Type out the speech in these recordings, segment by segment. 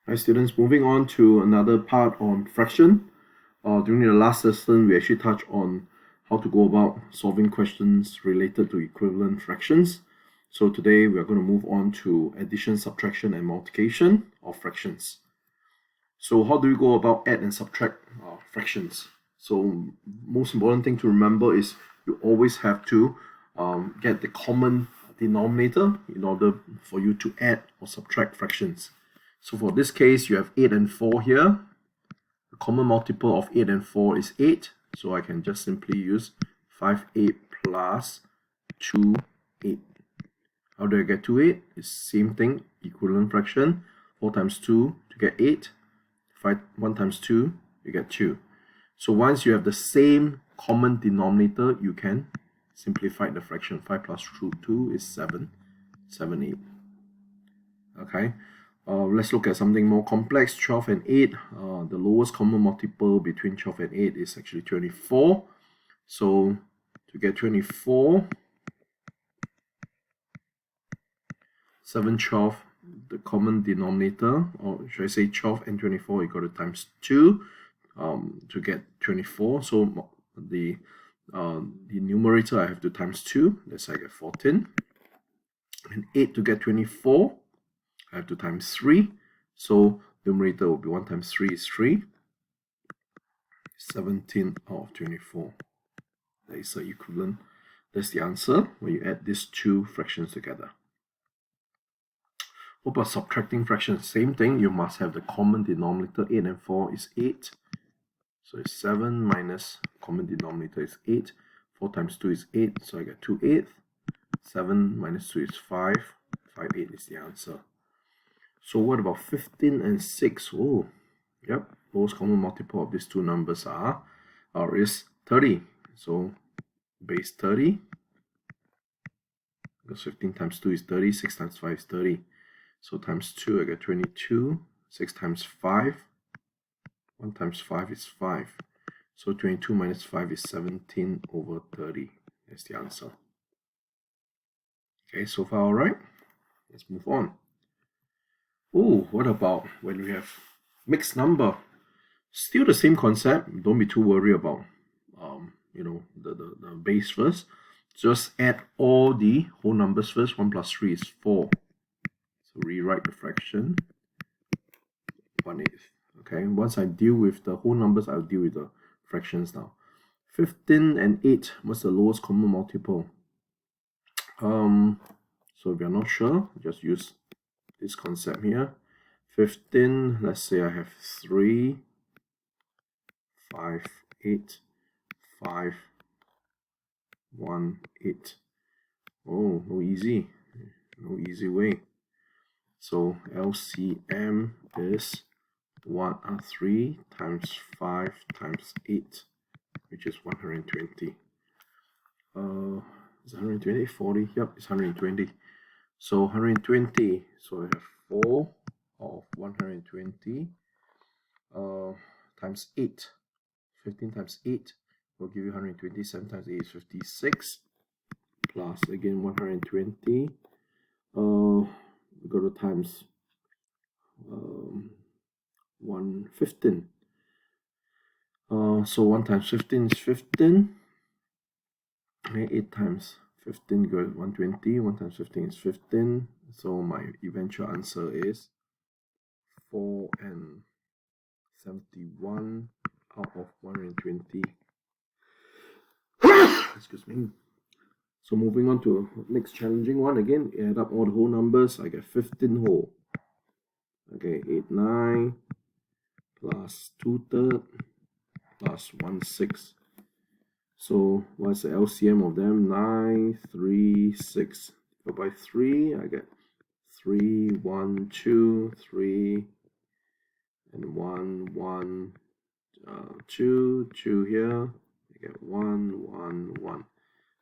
Hi students, moving on to another part on fraction. During the last lesson, we actually touched on how to go about solving questions related to equivalent fractions. So today we are going to move on to addition, subtraction, and multiplication of fractions. So how do we go about add and subtract fractions? So most important thing to remember is you always have to get the common denominator in order for you to add or subtract fractions. So for this case, you have 8 and 4 here. The common multiple of 8 and 4 is 8. So I can just simply use 5, 8 plus 2, 8. How do I get to 8? It's same thing, equivalent fraction. 4 times 2 to get 8. 1 times 2, you get 2. So once you have the same common denominator, you can simplify the fraction. 5 plus 2 is 7. 7, 8. Okay. Let's look at something more complex. 12 and 8. The lowest common multiple between 12 and 8 is actually 24. So to get 24, 7, 12, the common denominator, or should I say 12 and 24, you got to times 2 to get 24. So the numerator I have to times 2. That's how I get 14. And 8 to get 24. I have to times 3, so numerator will be 1 times 3 is 3. 17 out of 24. That is the equivalent. That's the answer when you add these two fractions together. What about subtracting fractions? Same thing, you must have the common denominator. 8 and 4 is 8. So it's 7 minus common denominator is 8. 4 times 2 is 8, so I get 2 8. 7 minus 2 is 5. 5 8 is the answer. So what about 15 and 6? Oh, yep, lowest common multiple of these two numbers is 30. So base 30, because 15 times 2 is 30, 6 times 5 is 30. So times 2, I get 22, 6 times 5, 1 times 5 is 5. So 22 minus 5 is 17 over 30. That's the answer. Okay, so far all right? Let's move on. Oh, what about when we have mixed number? Still the same concept. Don't be too worried about the base first. Just add all the whole numbers first. 1 plus 3 is 4. So rewrite the fraction 1/8. Okay, once I deal with the whole numbers, I'll deal with the fractions now. 15 and 8, what's the lowest common multiple? So if you're not sure, just use this concept here. 15, let's say I have 3, 5, 8, 5, 1, 8. Oh, no easy way. So LCM is 3 times 5 times 8, which is 120. Is it 120? 40? Yep, it's 120. So 120. So I have 4 of 120 times 8. 15 times 8 will give you 120. 7 times 8 is 56. Plus again 120. We go to times 115. So 1 times 15 is 15. Okay, 8 times 15 goes 120. 1 times 15 is 15. So my eventual answer is 4 and 71 out of 120. Excuse me. So moving on to next challenging one. Again, add up all the whole numbers. I get 15 whole. Okay, 8, 9 plus 2/3 plus 1, 6. So what's the LCM of them? 9, 3, 6. Go by 3, I get 3, 1, 2, 3, and 1, 1, 2, 2 here. I get 1, 1, 1.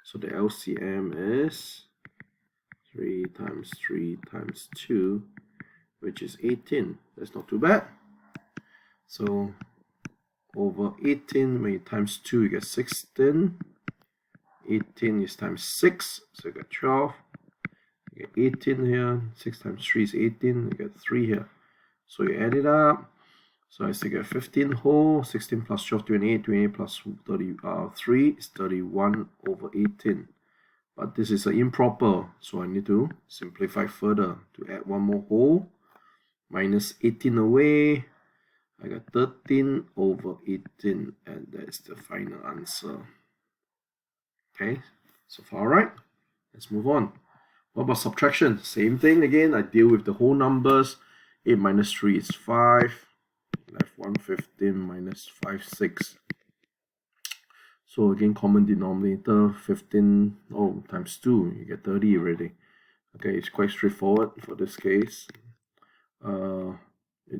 So the LCM is 3 times 3 times 2, which is 18. That's not too bad. So over 18, when you times 2, you get 16. 18 is times 6, so you get 12. You get 18 here. 6 times 3 is 18. You get 3 here. So you add it up. So I still get 15 whole, 16 plus 12, 28, 28 plus 33 is 31 over 18. But this is an improper, so I need to simplify further to add one more whole. Minus 18 away, I got 13 over 18, and that's the final answer. Okay, so far alright. Let's move on. What about subtraction? Same thing again. I deal with the whole numbers. 8 minus 3 is 5. Left 115 minus 5, 6. So again, common denominator, 15 times 2, you get 30 already. Okay, it's quite straightforward for this case. You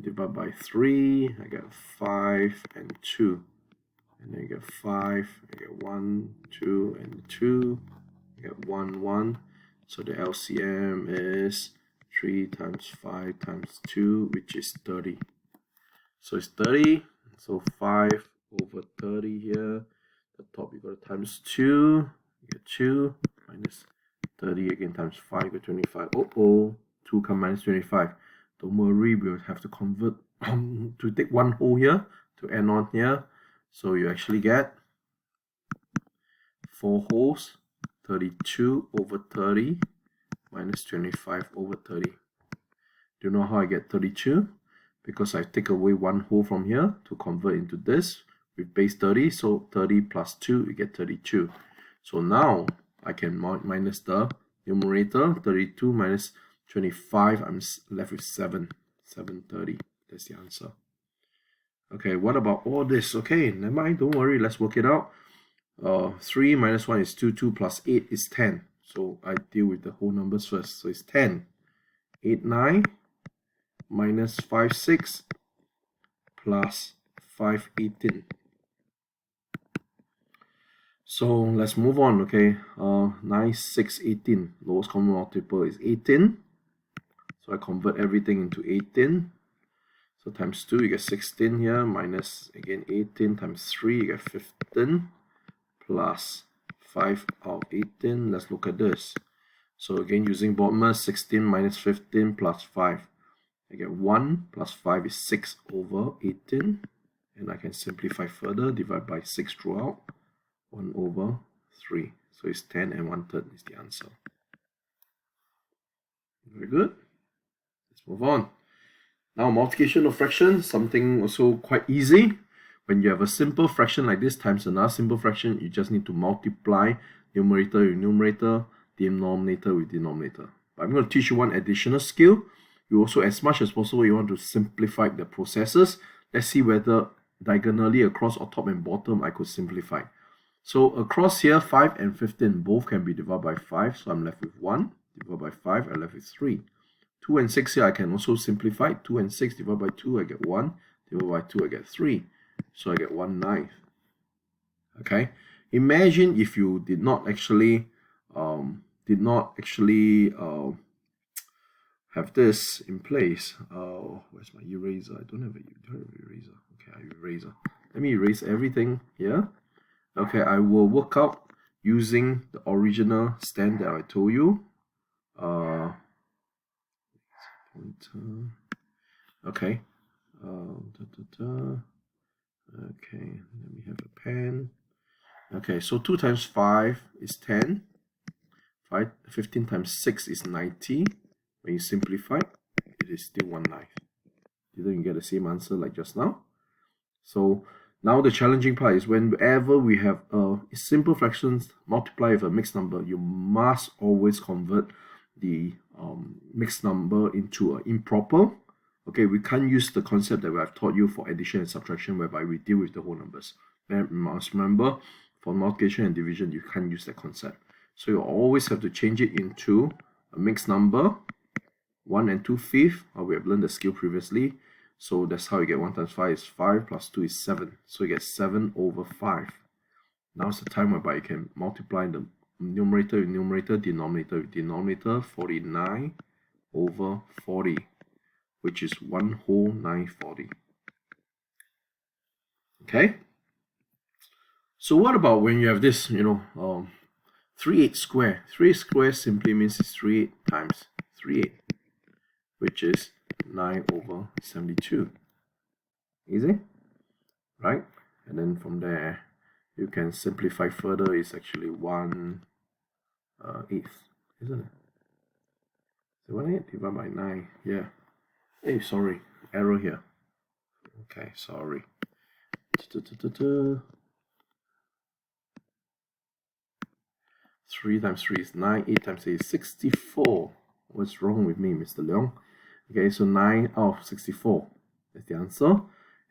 divide by 3, I get 5 and 2. And then you get 5, I get 1, 2, and 2. You get 1, 1. So the LCM is 3 times 5 times 2, which is 30. So it's 30. So 5 over 30 here. The top you got times 2. You get 2 minus 30 again times 5. You get 25. 2 come minus 25. Don't worry, we'll have to convert to take one whole here to add on here. So you actually get 4 wholes, 32 over 30 minus 25 over 30. Do you know how I get 32? Because I take away one whole from here to convert into this with base 30. So 30 plus 2, you get 32. So now I can minus the numerator. 32 minus 25, I'm left with 7. 730. That's the answer. Okay, what about all this? Okay, never mind, don't worry, let's work it out. 3 minus 1 is 2, 2 plus 8 is 10. So I deal with the whole numbers first. So it's 10. 8, 9 minus 5, 6 plus 5, 18. So let's move on, okay. 9, 6, 18. Lowest common multiple is 18. So I convert everything into 18. So times 2, you get 16 here, minus, again, 18 times 3, you get 15, plus 5 of 18. Let's look at this. So again, using BODMAS, 16 minus 15 plus 5. I get 1 plus 5 is 6 over 18. And I can simplify further, divide by 6 throughout. 1 over 3. So it's 10 and 1/3 is the answer. Very good. Let's move on. Now, multiplication of fractions, something also quite easy. When you have a simple fraction like this times another simple fraction, you just need to multiply numerator with numerator, denominator with denominator. But I'm going to teach you one additional skill. You also, as much as possible, you want to simplify the processes. Let's see whether diagonally across or top and bottom I could simplify. So across here, 5 and 15 both can be divided by 5. So I'm left with 1. Divided by 5, I'm left with 3. 2 and 6 here, I can also simplify. 2 and 6 divided by 2, I get 1. Divided by 2, I get 3. So I get 1/9. Okay. Imagine if you did not actually have this in place. Where's my eraser? I don't have an eraser. Okay, I have eraser. Let me erase everything here. Okay, I will work out using the original stand that I told you. Okay. Okay, let me have a pen. Okay, so 2 times 5 is 10. 15 times 6 is 90. When you simplify, it is still 1/9. Didn't you get the same answer like just now? So now the challenging part is whenever we have a simple fractions multiply with a mixed number, you must always convert the mixed number into an improper. Okay, we can't use the concept that I've taught you for addition and subtraction, whereby we deal with the whole numbers. You must remember, for multiplication and division, you can't use that concept. So you always have to change it into a mixed number, 1 and 2/5. We have learned the skill previously. So that's how you get 1 times 5 is 5 plus 2 is 7. So you get 7 over 5. Now's the time whereby you can multiply the numerator with numerator, denominator with denominator, 49 over 40. Which is 1/940. Okay. So what about when you have this, 3/8 square? 3/8 square simply means it's 3/8 times 3/8, which is 9/72. Easy, right? And then from there, you can simplify further. It's actually 1/8, isn't it? So 1/8 divided by 9, yeah. Hey, sorry, error here. Okay, sorry. 3 times 3 is 9, 8 times 8 is 64. What's wrong with me, Mr. Leong? Okay, so 9 out of 64. That's the answer.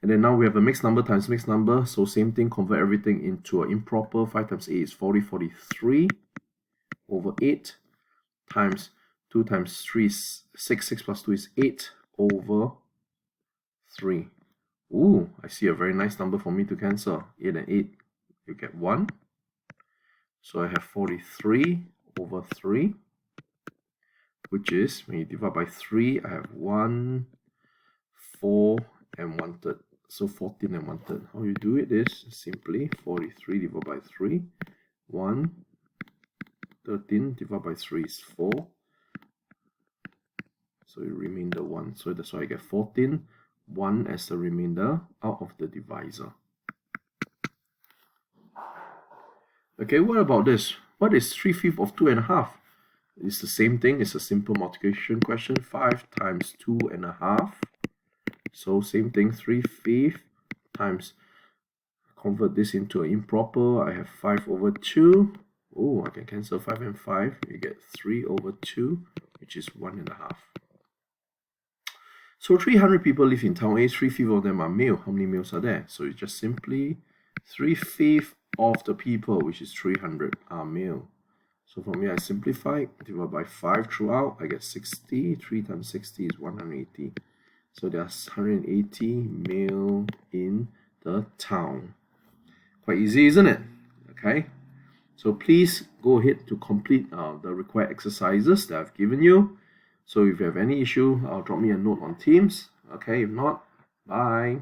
And then now we have a mixed number times mixed number. So same thing, convert everything into an improper. 5 times 8 is 43 over 8 times 2 times 3 is 6. 6 plus 2 is 8 over 3. Ooh, I see a very nice number for me to cancel. 8 and 8, you get 1. So I have 43 over 3, which is, when you divide by 3, I have 1, 4, and 1/3. So 14 and 1/3. How you do it is simply 43 divided by 3, 1, 13 divided by 3 is 4. So you remainder 1. So that's why I get 14, 1 as the remainder out of the divisor. Okay, what about this? What is 3/5 of 2.5? It's the same thing. It's a simple multiplication question. 5 times 2.5. So same thing, 3/5 times, convert this into an improper. I have 5/2. Oh, I can cancel 5 and 5. You get 3/2, which is 1.5. So 300 people live in town A. 3/5 of them are male. How many males are there? So it's just simply 3/5 of the people, which is 300, are male. So from here I simplify, divide by 5 throughout, I get 60. 3 times 60 is 180. So there's 180 male in the town. Quite easy, isn't it? Okay. So please go ahead to complete the required exercises that I've given you. So if you have any issue, drop me a note on Teams. Okay, if not, bye.